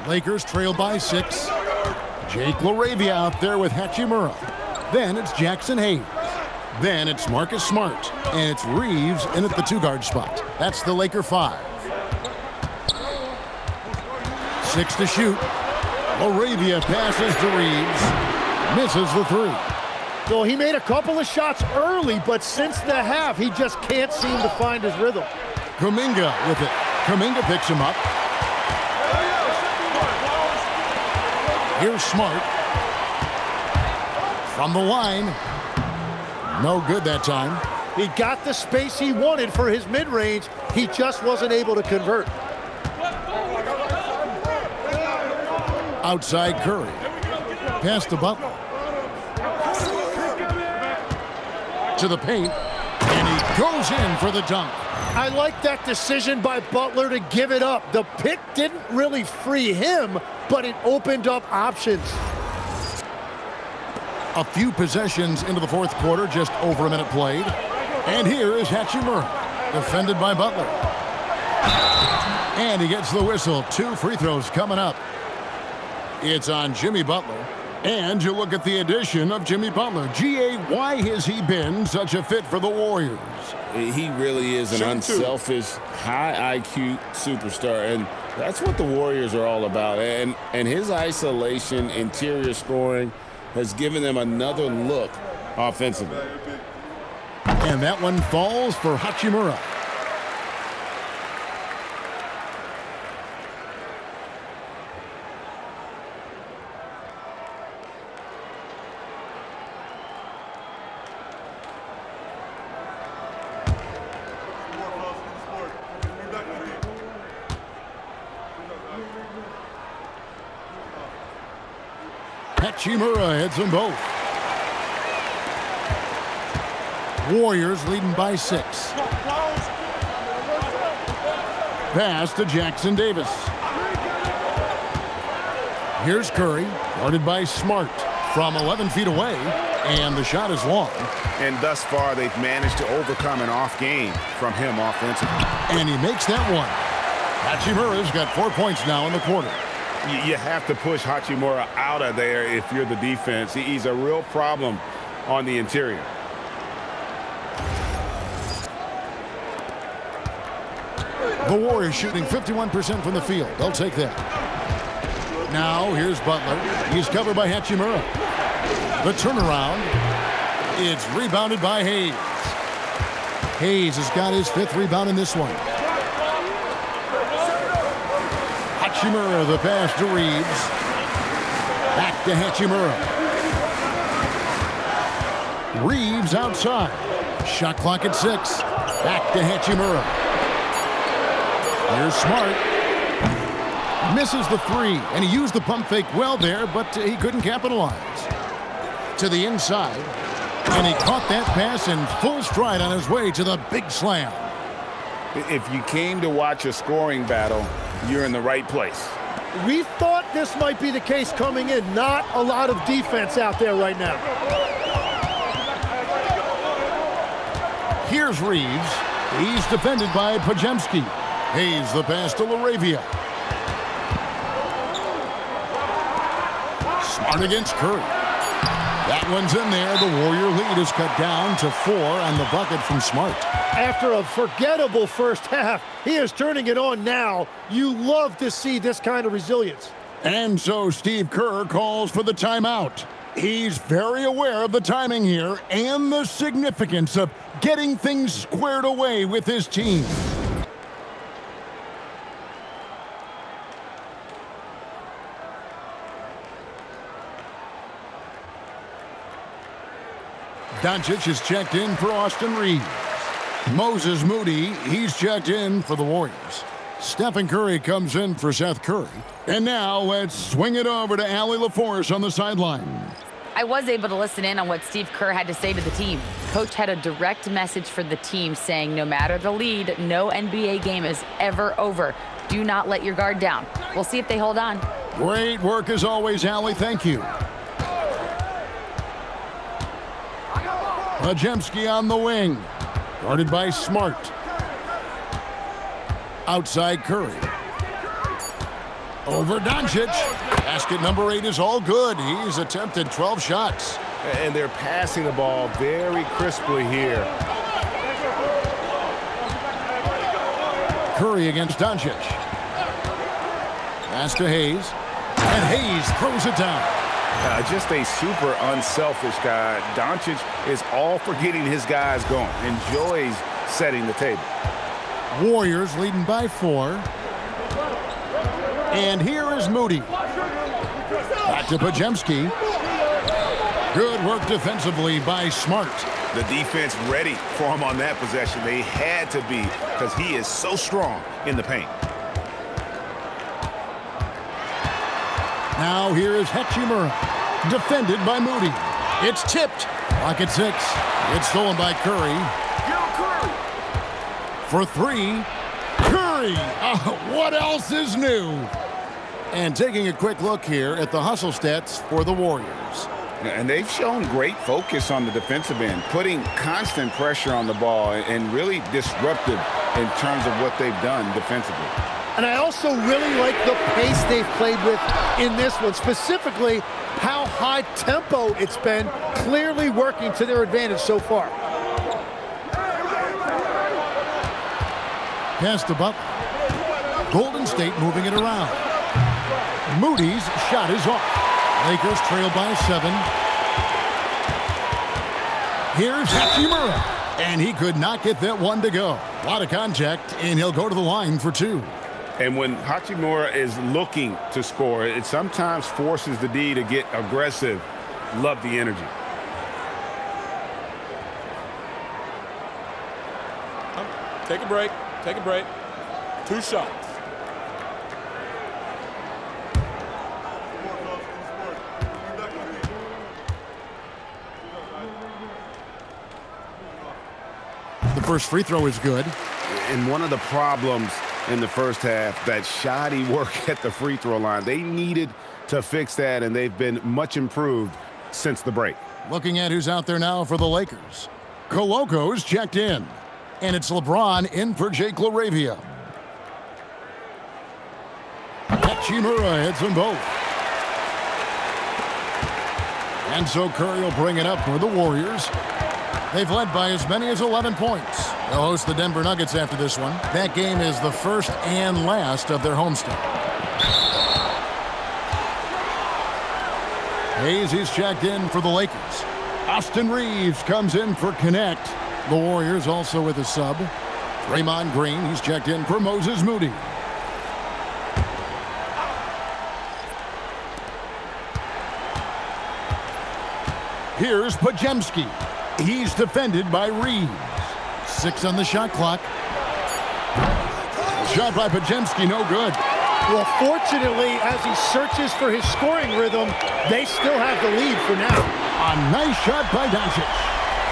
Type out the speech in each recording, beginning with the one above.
Lakers trail by 6. Jake LaRavia out there with Hachimura. Then it's Jackson Hayes. Then it's Marcus Smart. And it's Reeves in at the 2-guard spot. That's the Laker 5. 6 to shoot. LaRavia passes to Reeves. Misses the 3. So he made a couple of shots early, but since the half, he just can't seem to find his rhythm. Kuminga with it. Kuminga picks him up. Here's Smart. From the line. No good that time. He got the space he wanted for his mid-range. He just wasn't able to convert. Outside Curry. Pass to Butler. To the paint. And he goes in for the dunk. I like that decision by Butler to give it up. The pick didn't really free him, but it opened up options. A few possessions into the fourth quarter, just over a minute played. And here is Hachimura, defended by Butler. And he gets the whistle. 2 free throws coming up. It's on Jimmy Butler. And you look at the addition of Jimmy Butler. G.A., why has he been such a fit for the Warriors? He really is an unselfish, high IQ superstar, and that's what the Warriors are all about. And his isolation, interior scoring has given them another look offensively. And that one falls for Hachimura. Hachimura hits them both. Warriors leading by 6. Pass to Jackson Davis. Here's Curry, guarded by Smart from 11 feet away, and the shot is long. And thus far, they've managed to overcome an off game from him offensively. And he makes that one. Hachimura's got 4 points now in the quarter. You have to push Hachimura out of there if you're the defense. He's a real problem on the interior. The Warriors shooting 51% from the field. They'll take that. Now here's Butler. He's covered by Hachimura. The turnaround. It's rebounded by Hayes. Hayes has got his 5th rebound in this one. Hachimura, the pass to Reeves. Back to Hachimura. Reeves outside. Shot clock at 6. Back to Hachimura. Here's Smart. Misses the 3, and he used the pump fake well there, but he couldn't capitalize. To the inside, and he caught that pass in full stride on his way to the big slam. If you came to watch a scoring battle, you're in the right place. We thought this might be the case coming in. Not a lot of defense out there right now. Here's Reeves. He's defended by Pajemski. Hayes the pass to LaRavia. Smart against Curry. That one's in there. The Warrior lead is cut down to 4 on the bucket from Smart. After a forgettable first half, he is turning it on now. You love to see this kind of resilience. And so Steve Kerr calls for the timeout. He's very aware of the timing here and the significance of getting things squared away with his team. Doncic is checked in for Austin Reeves. Moses Moody, he's checked in for the Warriors. Stephen Curry comes in for Seth Curry. And now let's swing it over to Allie LaForce on the sideline. I was able to listen in on what Steve Kerr had to say to the team. Coach had a direct message for the team saying no matter the lead, no NBA game is ever over. Do not let your guard down. We'll see if they hold on. Great work as always, Allie. Thank you. Pajemski on the wing. Guarded by Smart. Outside Curry. Over Doncic. Basket number 8 is all good. He's attempted 12 shots. And they're passing the ball very crisply here. Curry against Doncic. Pass to Hayes. And Hayes throws it down. Just a super unselfish guy. Doncic is all for getting his guys going. Enjoys setting the table. Warriors leading by 4. And here is Moody. Back to Podziemski. Good work defensively by Smart. The defense ready for him on that possession. They had to be because he is so strong in the paint. Now here is Hachimura. Defended by Moody. It's tipped. Clock at 6. It's stolen by Curry. For 3. Curry. What else is new? And taking a quick look here at the hustle stats for the Warriors. And they've shown great focus on the defensive end, putting constant pressure on the ball and really disruptive in terms of what they've done defensively. And I also really like the pace they've played with in this one, specifically how high tempo it's been, clearly working to their advantage so far. Pass to Butler. Golden State moving it around. Moody's shot is off. Lakers trail by 7. Here's Hachimura. And he could not get that one to go. A lot of contact, and he'll go to the line for 2. And when Hachimura is looking to score, it sometimes forces the D to get aggressive. Love the energy. Take a break. Take a break. 2 shots. The first free throw is good. And one of the problems in the first half, that shoddy work at the free throw line. They needed to fix that, and they've been much improved since the break. Looking at who's out there now for the Lakers. Coloco's checked in. And it's LeBron in for Jake LaRavia. Hachimura hits them both. And so Curry will bring it up for the Warriors. They've led by as many as 11 points. They'll host the Denver Nuggets after this one. That game is the first and last of their homestand. Hayes is checked in for the Lakers. Austin Reeves comes in for Connect. The Warriors also with a sub. Draymond Green, he's checked in for Moses Moody. Here's Podziemski. He's defended by Reeves. 6 on the shot clock. Shot by Podziemski, no good. Well, fortunately, as he searches for his scoring rhythm, they still have the lead for now. A nice shot by Doncic.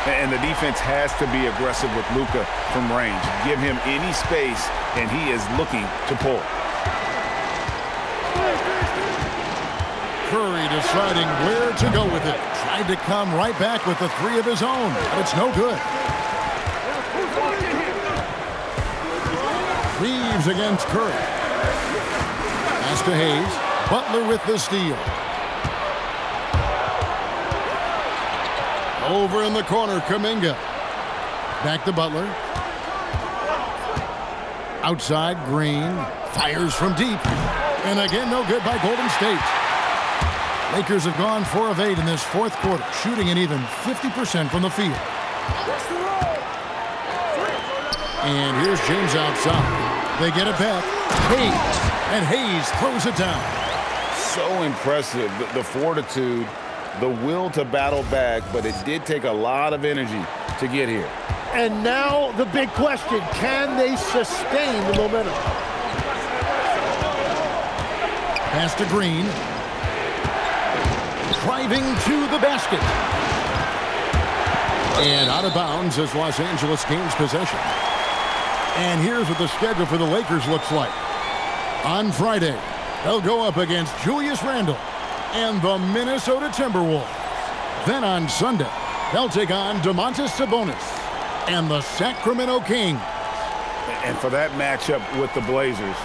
And the defense has to be aggressive with Luka from range. Give him any space, and he is looking to pull. Curry deciding where to go with it. Tried to come right back with the 3 of his own, but it's no good. Reeves against Curry. Pass to Hayes. Butler with the steal. Over in the corner, Kuminga. Back to Butler. Outside, Green. Fires from deep. And again, no good by Golden State. Lakers have gone 4 of 8 in this fourth quarter, shooting an even 50% from the field. And here's James outside. They get it back. Hayes. And Hayes throws it down. So impressive, the fortitude, the will to battle back, but it did take a lot of energy to get here. And now the big question, can they sustain the momentum? Pass to Green. Driving to the basket. And out of bounds as Los Angeles gains possession. And here's what the schedule for the Lakers looks like. On Friday, they'll go up against Julius Randle and the Minnesota Timberwolves. Then on Sunday, they'll take on Domantas Sabonis and the Sacramento Kings. And for that matchup with the Blazers,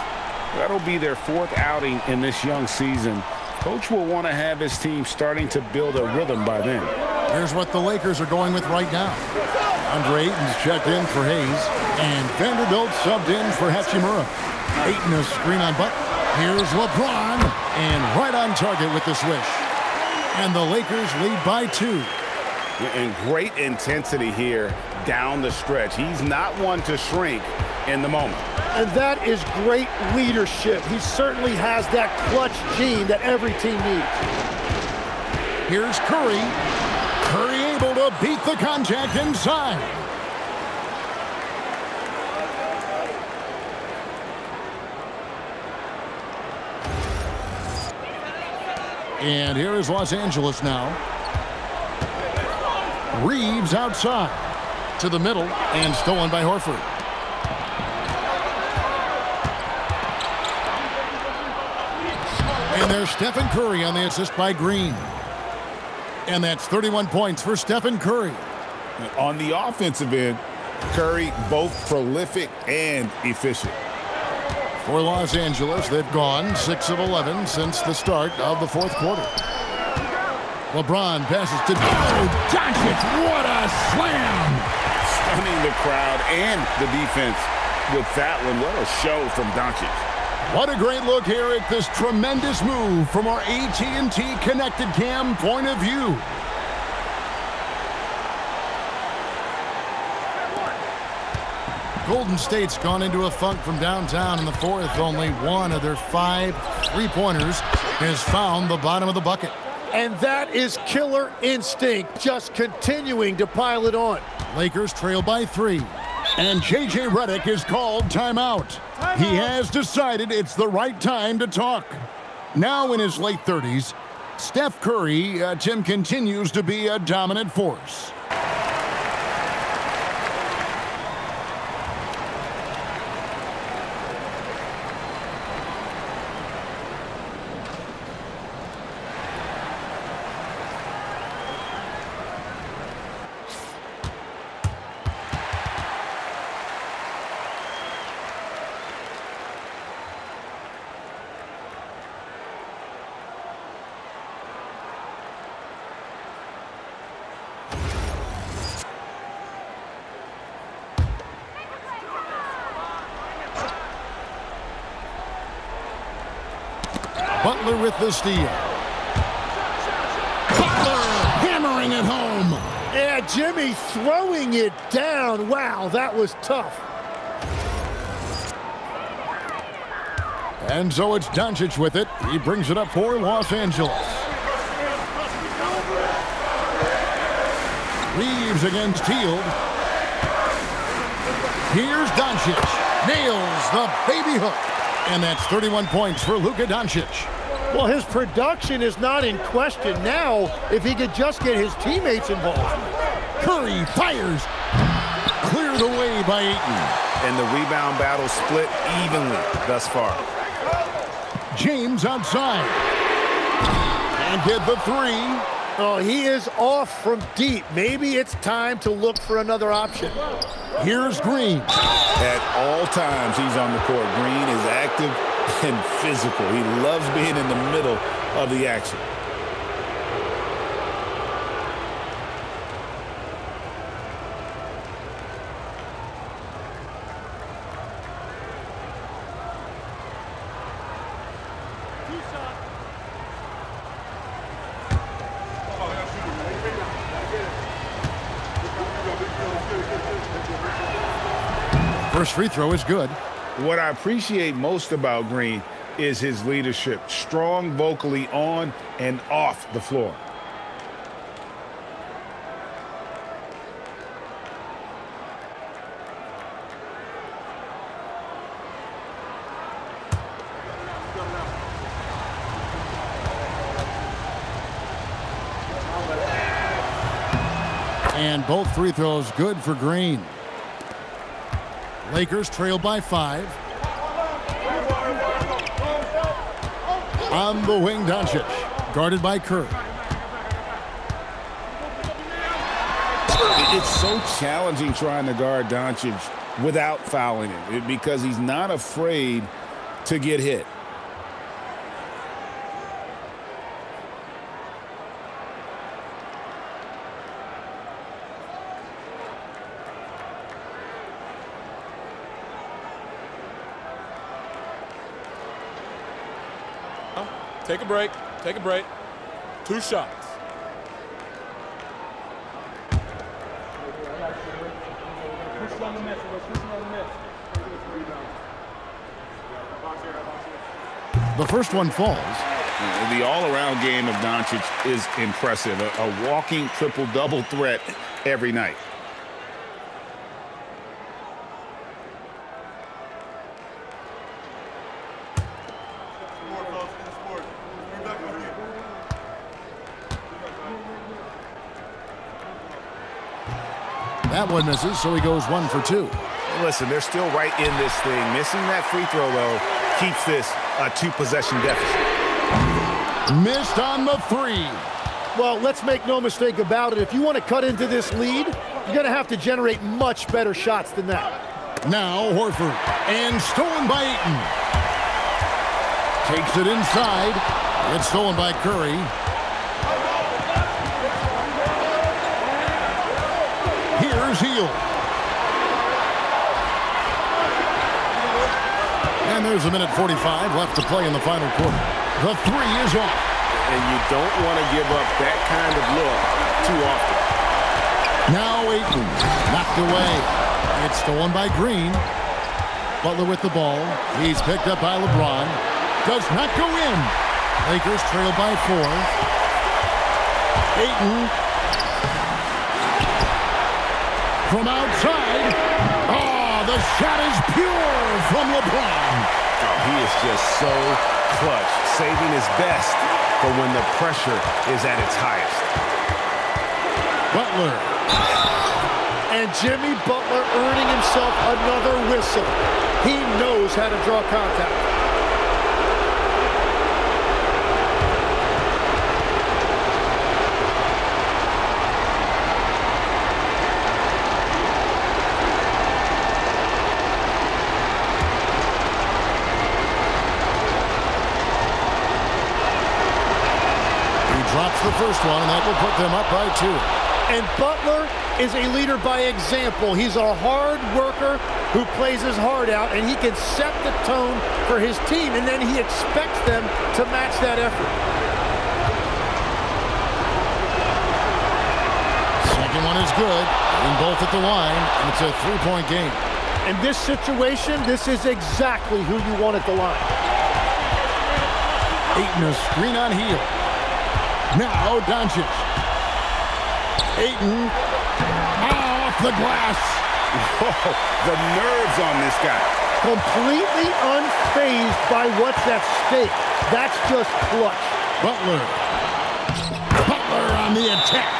That'll be their 4th outing in this young season. Coach will want to have his team starting to build a rhythm by then. Here's what the Lakers are going with right now. Andre Ayton's checked in for Hayes, and Vanderbilt subbed in for Hachimura. Ayton a screen on Butler. Here's LeBron, and right on target with the swish. And the Lakers lead by 2. And great intensity here down the stretch. He's not one to shrink in the moment. And that is great leadership. He certainly has that clutch gene that every team needs. Here's Curry. Curry able to beat the contact inside. And here is Los Angeles now. Reeves outside to the middle and stolen by Horford. And there's Stephen Curry on the assist by Green. And that's 31 points for Stephen Curry. On the offensive end, Curry both prolific and efficient. For Los Angeles, they've gone 6 of 11 since the start of the 4th quarter. LeBron passes to Doncic. What a slam! Stunning the crowd and the defense with that one. What a show from Doncic. What a great look here at this tremendous move from our AT&T Connected Cam point of view. Golden State's gone into a funk from downtown in the 4th. Only one of their 5 3-pointers has found the bottom of the bucket. And that is killer instinct, just continuing to pile it on. Lakers trail by 3. And J.J. Redick is called timeout. He has decided it's the right time to talk. Now in his late 30s, Steph Curry, Tim, continues to be a dominant force. Butler with the steal. Butler hammering it home. Yeah, Jimmy throwing it down. Wow, that was tough. And so it's Doncic with it. He brings it up for Los Angeles. Reeves against Teal. Here's Doncic. Nails the baby hook. And that's 31 points for Luka Doncic. Well, his production is not in question now if he could just get his teammates involved. Curry fires. Cleared away by Ayton. And the rebound battle split evenly thus far. James outside. And get the 3. Oh, he is off from deep. Maybe it's time to look for another option. Here's Green. At all times he's on the court. Green is active and physical. He loves being in the middle of the action. First free throw is good. What I appreciate most about Green is his leadership. Strong vocally on and off the floor. And both free throws good for Green. Lakers trail by 5. On the wing, Doncic, guarded by Kerr. It's so challenging trying to guard Doncic without fouling him because he's not afraid to get hit. Take a break. Take a break. 2 shots. The first one falls. The all-around game of Doncic is impressive. A walking triple-double threat every night. That one misses, so he goes 1 for 2. Listen, they're still right in this thing. Missing that free throw, though, keeps this a 2-possession deficit. Missed on the 3. Well, let's make no mistake about it. If you want to cut into this lead, you're going to have to generate much better shots than that. Now Horford, and stolen by Ayton. Takes it inside. It's stolen by Curry. Here's Hield. And there's a minute 45 left to play in the final quarter. The 3 is off. And you don't want to give up that kind of look too often. Now Ayton, knocked away. It's stolen by Green. Butler with the ball. He's picked up by LeBron. Does not go in. Lakers trail by 4. Ayton. From outside. Oh, the shot is pure from LeBron. Oh, he is just so clutch, saving his best for when the pressure is at its highest. Butler. And Jimmy Butler earning himself another whistle. He knows how to draw contact. Drops the first one, and that will put them up by 2. And Butler is a leader by example. He's a hard worker who plays his heart out, and he can set the tone for his team, and then he expects them to match that effort. Second one is good, and both at the line, and it's a 3-point game. In this situation, this is exactly who you want at the line. Ayton a screen on Hield. Now Doncic. Ayton. Off the glass. Whoa, the nerves on this guy. Completely unfazed by what's at stake. That's just clutch. Butler. Butler on the attack.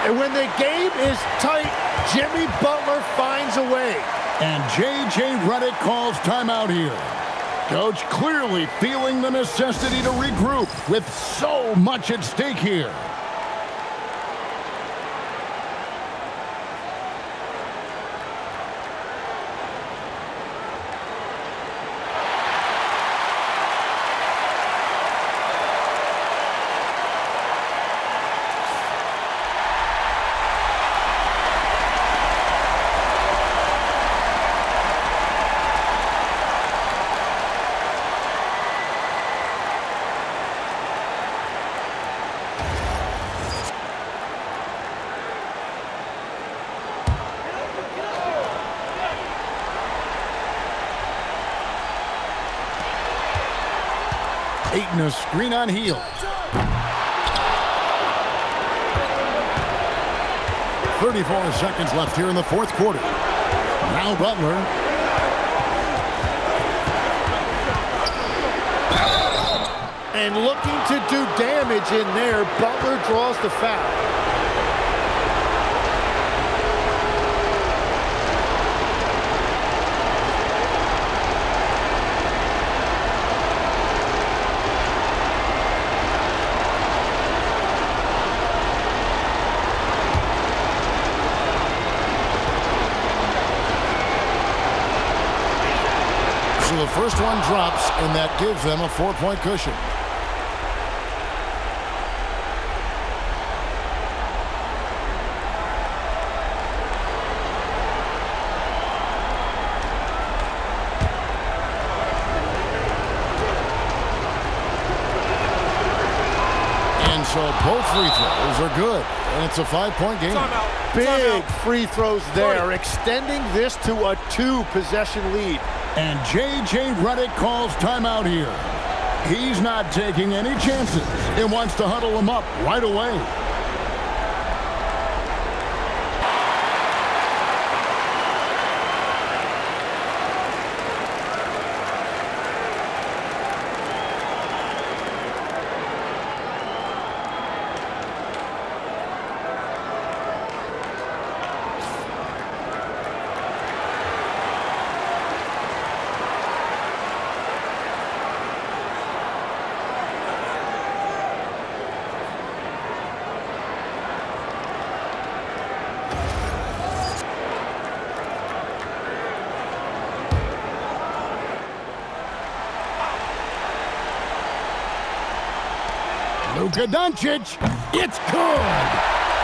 And when the game is tight, Jimmy Butler finds a way. And J.J. Redick calls timeout here. Coach clearly feeling the necessity to regroup with so much at stake here. Ayton a screen on Hield. 34 seconds left here in the fourth quarter. Now Butler. And looking to do damage in there, Butler draws the foul. first one drops, and that gives them a 4-point cushion. So both free throws are good, and it's a 5-point game. Big free throws there, extending this to a 2-possession lead. And J.J. Redick calls timeout here. He's not taking any chances and wants to huddle them up right away. Luka Doncic, it's good.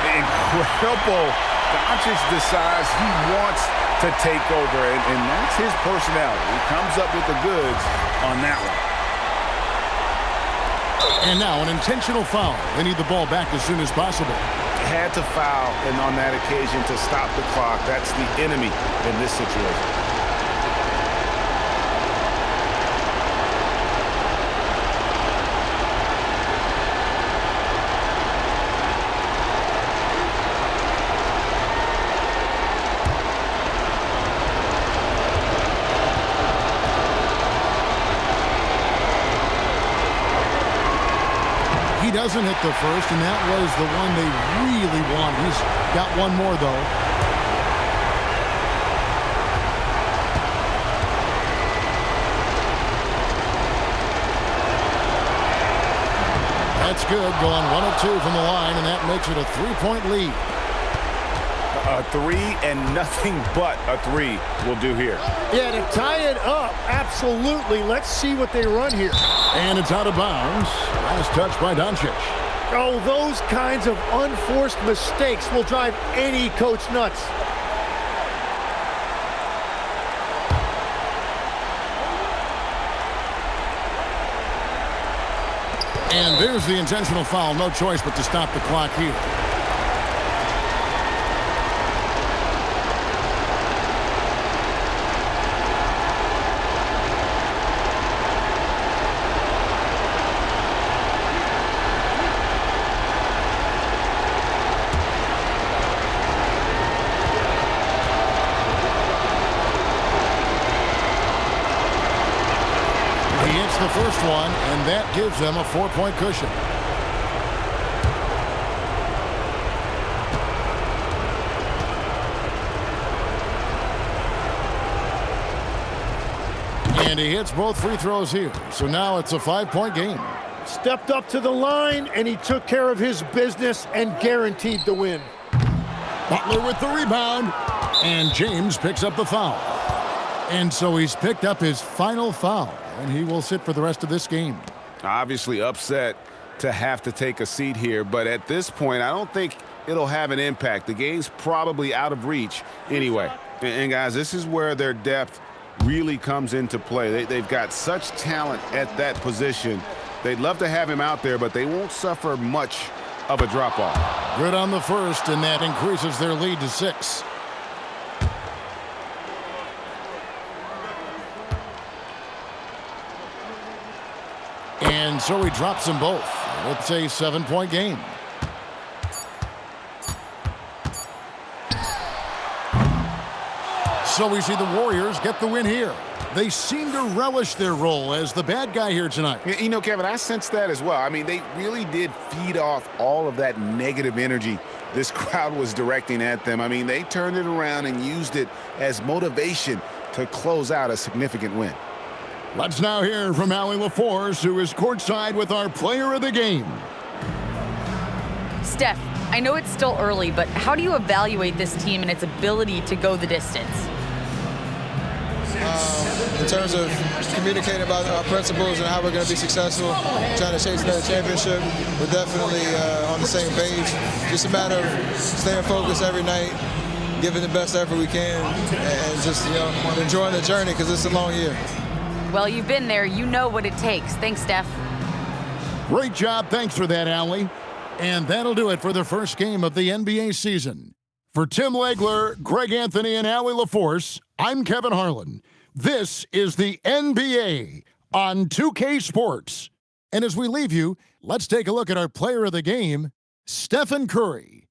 Incredible. Doncic decides he wants to take over, and that's his personality. He comes up with the goods on that one. And now an intentional foul. They need the ball back as soon as possible. Had to foul, and on that occasion to stop the clock. That's the enemy in this situation. He doesn't hit the first, and that was the one they really wanted. He's got one more, though. That's good, going 1 of 2 from the line, and that makes it a 3-point lead. A 3 and nothing but a 3 will do here. Yeah, to tie it up, absolutely. Let's see what they run here. And it's out of bounds. Last touch by Doncic. Oh, those kinds of unforced mistakes will drive any coach nuts. And there's the intentional foul. No choice but to stop the clock here. The first one, and that gives them a 4-point cushion. And he hits both free throws here. So now it's a 5-point game. Stepped up to the line, and he took care of his business and guaranteed the win. Butler with the rebound, and James picks up the foul. And so he's picked up his final foul, and he will sit for the rest of this game. Obviously upset to have to take a seat here, but at this point, I don't think it'll have an impact. The game's probably out of reach anyway. And guys, this is where their depth really comes into play. They've got such talent at that position. They'd love to have him out there, but they won't suffer much of a drop-off. Good on the first, and that increases their lead to 6. And so he drops them both. It's a 7-point game. So we see the Warriors get the win here. They seem to relish their role as the bad guy here tonight. You know, Kevin, I sense that as well. I mean, they really did feed off all of that negative energy this crowd was directing at them. I mean, they turned it around and used it as motivation to close out a significant win. Let's now hear from Allie LaForce, who is courtside with our player of the game. Steph, I know it's still early, but how do you evaluate this team and its ability to go the distance? In terms of communicating about our principles and how we're going to be successful, trying to chase another championship, we're definitely on the same page. Just a matter of staying focused every night, giving the best effort we can, and just enjoying the journey because it's a long year. Well, you've been there. You know what it takes. Thanks, Steph. Great job. Thanks for that, Allie. And that'll do it for the first game of the NBA season. For Tim Legler, Greg Anthony, and Allie LaForce, I'm Kevin Harlan. This is the NBA on 2K Sports. And as we leave you, let's take a look at our player of the game, Stephen Curry.